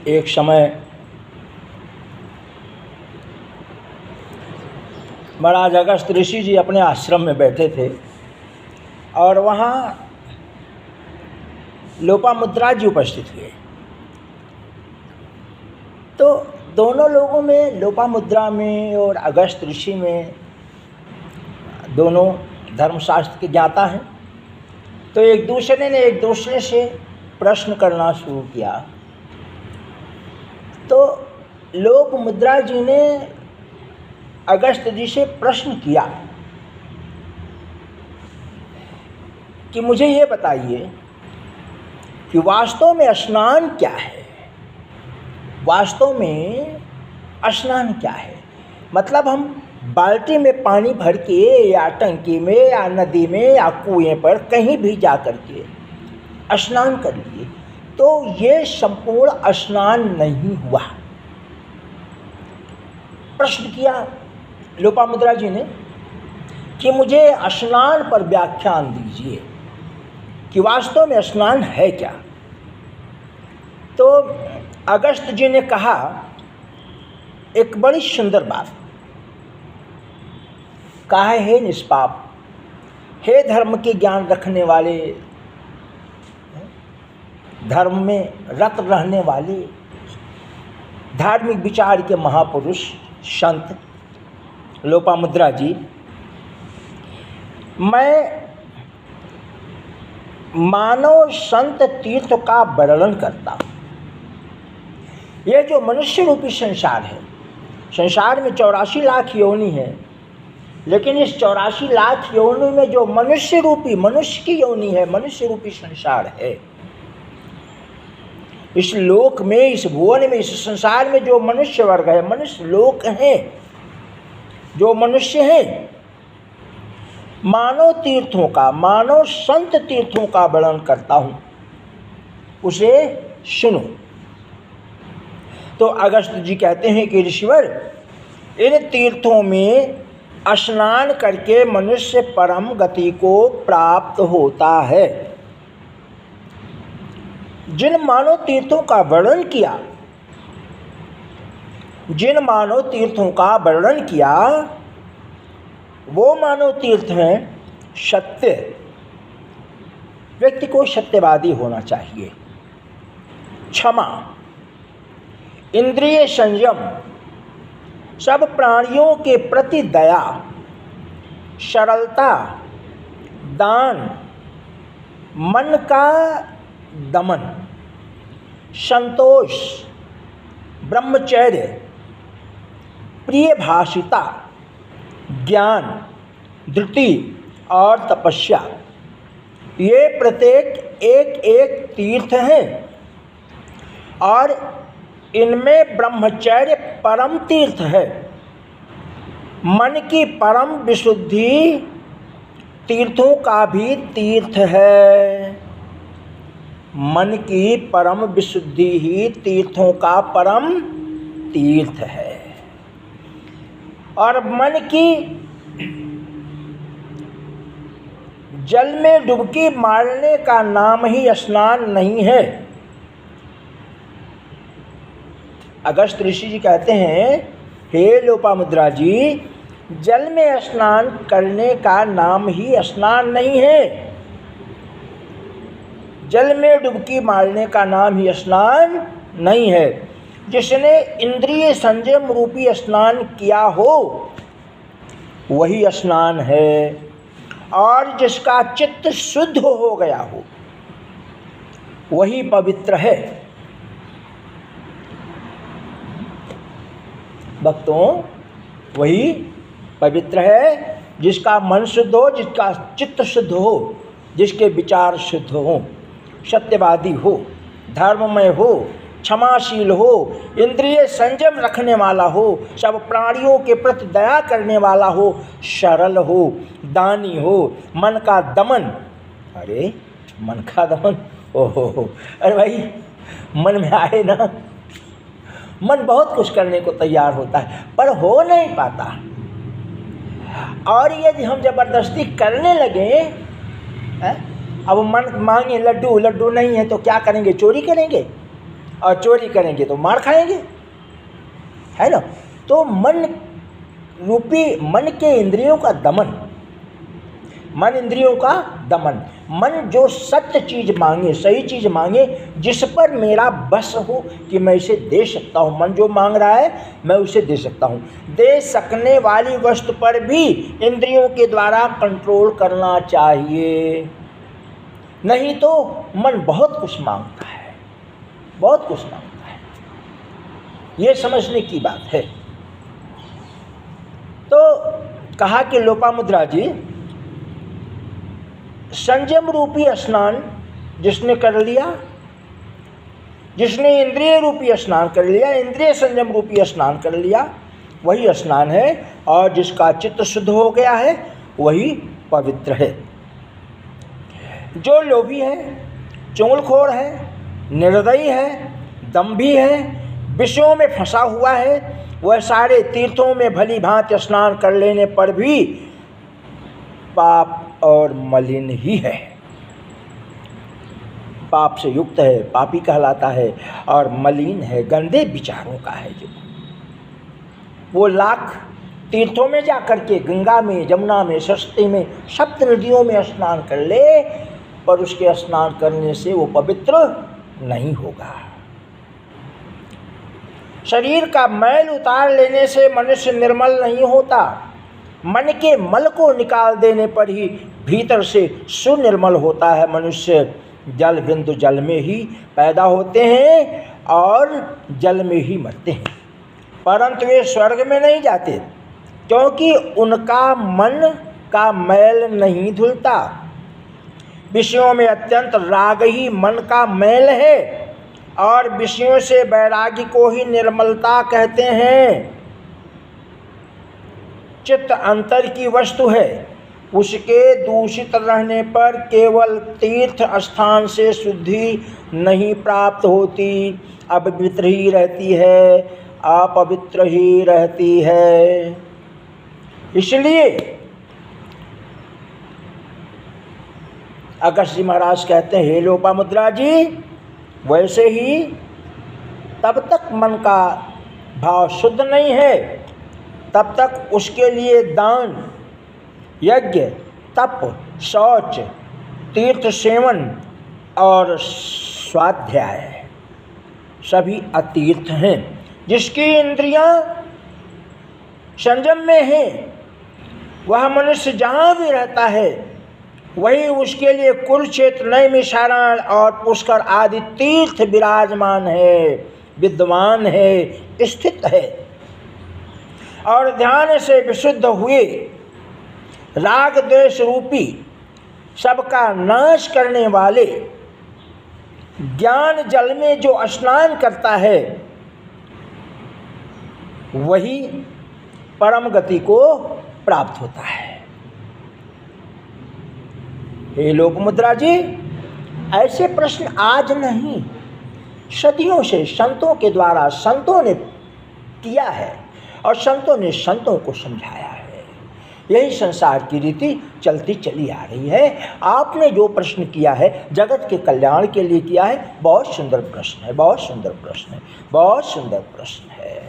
एक समय महाराज अगस्त ऋषि जी अपने आश्रम में बैठे थे और वहाँ लोपामुद्रा जी उपस्थित हुए। तो दोनों लोगों में, लोपामुद्रा में और अगस्त ऋषि में, दोनों धर्मशास्त्र के ज्ञाता हैं। तो एक दूसरे से प्रश्न करना शुरू किया। तो लोपामुद्रा जी ने अगस्त जी से प्रश्न किया कि मुझे ये बताइए कि वास्तव में स्नान क्या है? वास्तव में स्नान क्या है? मतलब हम बाल्टी में पानी भर के या टंकी में या नदी में या कुएं पर कहीं भी जा कर के स्नान कर लिए तो ये संपूर्ण स्नान नहीं हुआ। प्रश्न किया लोपामुद्रा जी ने कि मुझे स्नान पर व्याख्यान दीजिए कि वास्तव में स्नान है क्या। तो अगस्त जी ने कहा एक बड़ी सुंदर बात, कहा है, हे निष्पाप, हे धर्म के ज्ञान रखने वाले, धर्म में रत रहने वाले, धार्मिक विचार के महापुरुष संत लोपामुद्रा जी, मैं मानव संत तीर्थ का वर्णन करता हूँ। यह जो मनुष्य रूपी संसार है, संसार में 84 लाख योनि है, लेकिन इस 84 लाख योनि में जो मनुष्य की योनि है, मनुष्य रूपी संसार है, इस लोक में, इस भुवन में, इस संसार में जो मनुष्य वर्ग है, मनुष्य लोक है, जो मनुष्य है, मानव तीर्थों का, मानव संत तीर्थों का वर्णन करता हूँ, उसे सुनो। तो अगस्त जी कहते हैं कि ऋषिवर, इन तीर्थों में स्नान करके मनुष्य परम गति को प्राप्त होता है। जिन मानव तीर्थों का वर्णन किया, जिन मानव तीर्थों का वर्णन किया, वो मानव तीर्थ हैं सत्य। व्यक्ति को सत्यवादी होना चाहिए, क्षमा, इंद्रिय संयम, सब प्राणियों के प्रति दया, सरलता, दान, मन का दमन, संतोष, ब्रह्मचर्य, प्रिय भाषिता, ज्ञान, धृति और तपस्या, ये प्रत्येक एक एक तीर्थ हैं और इनमें ब्रह्मचर्य परम तीर्थ है। मन की परम विशुद्धि तीर्थों का भी तीर्थ है। मन की परम विशुद्धि ही तीर्थों का परम तीर्थ है। और मन की जल में डुबकी मारने का नाम ही स्नान नहीं है। अगस्त ऋषि जी कहते हैं, हे लोपामुद्रा जी, जल में स्नान करने का नाम ही स्नान नहीं है। जल में डुबकी मारने का नाम ही स्नान नहीं है। जिसने इंद्रिय संयम रूपी स्नान किया हो वही स्नान है, और जिसका चित्त शुद्ध हो गया हो वही पवित्र है। भक्तों, वही पवित्र है जिसका मन शुद्ध हो, जिसका चित्त शुद्ध हो, जिसके विचार शुद्ध हो, सत्यवादी हो, धर्ममय हो, क्षमाशील हो, इंद्रिय संयम रखने वाला हो, सब प्राणियों के प्रति दया करने वाला हो, सरल हो, दानी हो, मन का दमन। अरे मन का दमन, ओहो, अरे भाई, मन में आए ना, मन बहुत कुछ करने को तैयार होता है पर हो नहीं पाता। और यदि हम जबरदस्ती करने लगे, अब मन मांगे लड्डू, लड्डू नहीं है तो क्या करेंगे? चोरी करेंगे? और चोरी करेंगे तो मार खाएंगे, है ना। तो मन रूपी, मन के इंद्रियों का दमन, मन इंद्रियों का दमन, मन जो सत्य चीज मांगे, सही चीज मांगे, जिस पर मेरा बस हो कि मैं इसे दे सकता हूँ, मन जो मांग रहा है मैं उसे दे सकता हूँ, दे सकने वाली वस्तु पर भी इंद्रियों के द्वारा कंट्रोल करना चाहिए। नहीं तो मन बहुत कुछ मांगता है, बहुत कुछ मांगता है, ये समझने की बात है। तो कहा कि लोपामुद्रा जी, संयम रूपी स्नान जिसने कर लिया, जिसने इंद्रिय रूपी स्नान कर लिया, इंद्रिय संयम रूपी स्नान कर लिया, वही स्नान है। और जिसका चित्त शुद्ध हो गया है वही पवित्र है। जो लोभी है, चुगलखोर है, निर्दयी है, दंभी है, विषयों में फंसा हुआ है, वह सारे तीर्थों में भली भांति स्नान कर लेने पर भी पाप और मलिन ही है, पाप से युक्त है, पापी कहलाता है, और मलिन है, गंदे विचारों का है। जो वो लाख तीर्थों में जा करके, गंगा में, जमुना में, सरस्वती में, सप्त नदियों में स्नान कर ले, पर उसके स्नान करने से वो पवित्र नहीं होगा। शरीर का मैल उतार लेने से मनुष्य निर्मल नहीं होता, मन के मल को निकाल देने पर ही भीतर से सुनिर्मल होता है। मनुष्य जल बिंदु जल में ही पैदा होते हैं और जल में ही मरते हैं, परंतु वे स्वर्ग में नहीं जाते, क्योंकि उनका मन का मैल नहीं धुलता। विषयों में अत्यंत राग ही मन का मैल है, और विषयों से वैराग्य को ही निर्मलता कहते हैं। चित्त अंतर की वस्तु है, उसके दूषित रहने पर केवल तीर्थ स्थान से शुद्धि नहीं प्राप्त होती, अपवित्र ही रहती है, अपवित्र ही रहती है। इसलिए अगस्त्य जी महाराज कहते हैं, हे लोपामुद्रा जी, वैसे ही तब तक मन का भाव शुद्ध नहीं है, तब तक उसके लिए दान, यज्ञ, तप, शौच, तीर्थ सेवन और स्वाध्याय सभी अतीर्थ हैं। जिसकी इंद्रियां संयम में हैं, वह मनुष्य जहाँ भी रहता है वही उसके लिए कुरुक्षेत्र, नैमिषारण्य और पुष्कर आदि तीर्थ विराजमान है, विद्वान है, स्थित है। और ध्यान से विशुद्ध हुए राग द्वेष रूपी सबका नाश करने वाले ज्ञान जल में जो स्नान करता है वही परम गति को प्राप्त होता है। हे लोपामुद्रा जी, ऐसे प्रश्न आज नहीं, सदियों से संतों के द्वारा संतों ने किया है और संतों ने संतों को समझाया है। यही संसार की रीति चलती चली आ रही है। आपने जो प्रश्न किया है जगत के कल्याण के लिए किया है, बहुत सुंदर प्रश्न है, बहुत सुंदर प्रश्न है, बहुत सुंदर प्रश्न है।